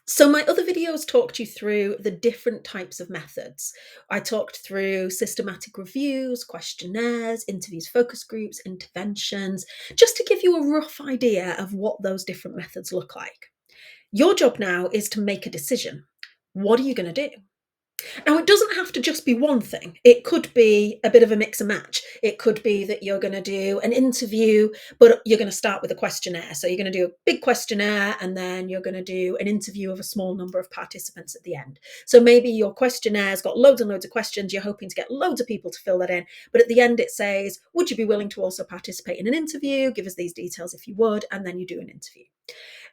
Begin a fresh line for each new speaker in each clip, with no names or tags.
So my other videos talked you through the different types of methods. I talked through systematic reviews, questionnaires, interviews, focus groups, interventions, just to give you a rough idea of what those different methods look like. Your job now is to make a decision. What are you going to do? Now, it doesn't have to just be one thing. It could be a bit of a mix and match. It could be that you're going to do an interview, but you're going to start with a questionnaire. So you're going to do a big questionnaire and then you're going to do an interview of a small number of participants at the end. So maybe your questionnaire has got loads and loads of questions. You're hoping to get loads of people to fill that in. But at the end, it says, would you be willing to also participate in an interview? Give us these details if you would. And then you do an interview.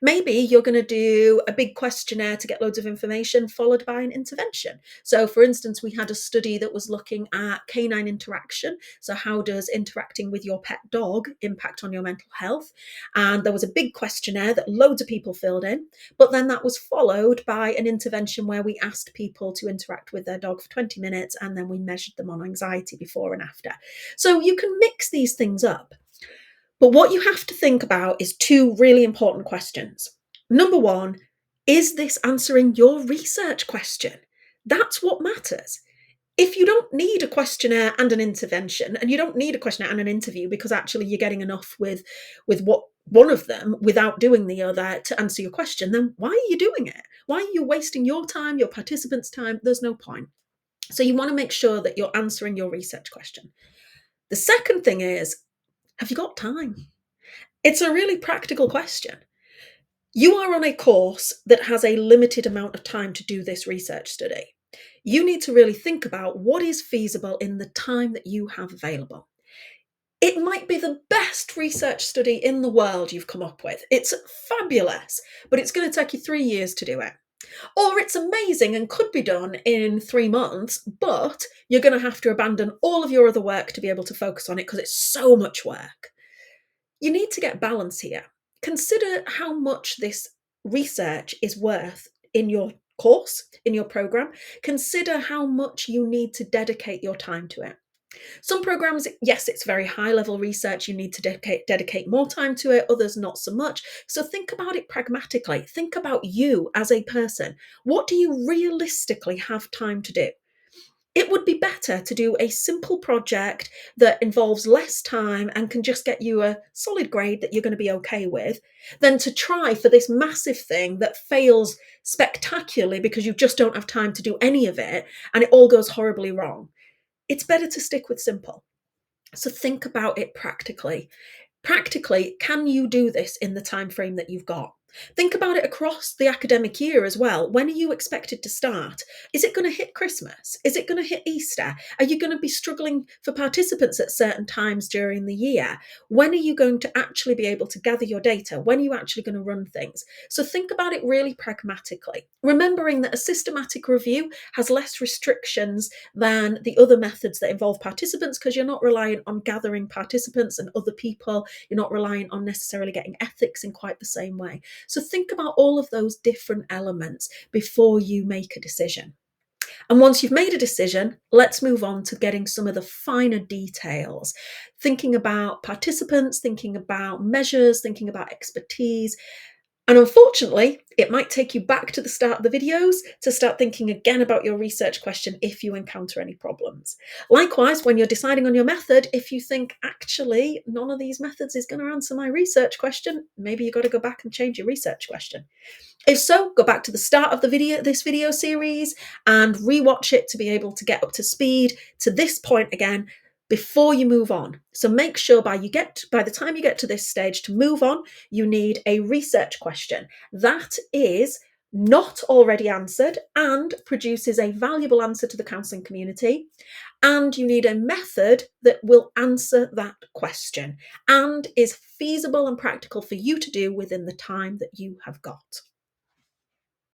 Maybe you're going to do a big questionnaire to get loads of information, followed by an intervention. So, for instance, we had a study that was looking at canine interaction. So, how does interacting with your pet dog impact on your mental health? And there was a big questionnaire that loads of people filled in. But then that was followed by an intervention where we asked people to interact with their dog for 20 minutes and then we measured them on anxiety before and after. So, you can mix these things up. But what you have to think about is two really important questions. Number one, is this answering your research question? That's what matters. If you don't need a questionnaire and an intervention, and you don't need a questionnaire and an interview because actually you're getting enough with what one of them without doing the other to answer your question, then why are you doing it? Why are you wasting your time, your participants' time? There's no point. So you want to make sure that you're answering your research question. The second thing is, have you got time? It's a really practical question. You are on a course that has a limited amount of time to do this research study. You need to really think about what is feasible in the time that you have available. It might be the best research study in the world you've come up with. It's fabulous, but it's going to take you 3 years to do it. Or it's amazing and could be done in 3 months, but you're going to have to abandon all of your other work to be able to focus on it because it's so much work. You need to get balance here. Consider how much this research is worth in your course, in your program. Consider how much you need to dedicate your time to it. Some programs, yes, it's very high level research. You need to dedicate more time to it, others not so much. So think about it pragmatically. Think about you as a person. What do you realistically have time to do? It would be better to do a simple project that involves less time and can just get you a solid grade that you're going to be okay with than to try for this massive thing that fails spectacularly because you just don't have time to do any of it and it all goes horribly wrong. It's better to stick with simple. So think about it practically. Practically, can you do this in the time frame that you've got? Think about it across the academic year as well. When are you expected to start? Is it going to hit Christmas? Is it going to hit Easter? Are you going to be struggling for participants at certain times during the year? When are you going to actually be able to gather your data? When are you actually going to run things? So think about it really pragmatically, remembering that a systematic review has less restrictions than the other methods that involve participants because you're not reliant on gathering participants and other people. You're not reliant on necessarily getting ethics in quite the same way. So think about all of those different elements before you make a decision. And once you've made a decision, let's move on to getting some of the finer details. Thinking about participants, thinking about measures, thinking about expertise. And unfortunately, it might take you back to the start of the videos to start thinking again about your research question if you encounter any problems. Likewise, when you're deciding on your method, if you think, actually, none of these methods is going to answer my research question, maybe you've got to go back and change your research question. If so, go back to the start of this video series and rewatch it to be able to get up to speed to this point again before you move on. So make sure by the time you get to this stage to move on, you need a research question that is not already answered and produces a valuable answer to the counselling community. And you need a method that will answer that question and is feasible and practical for you to do within the time that you have got.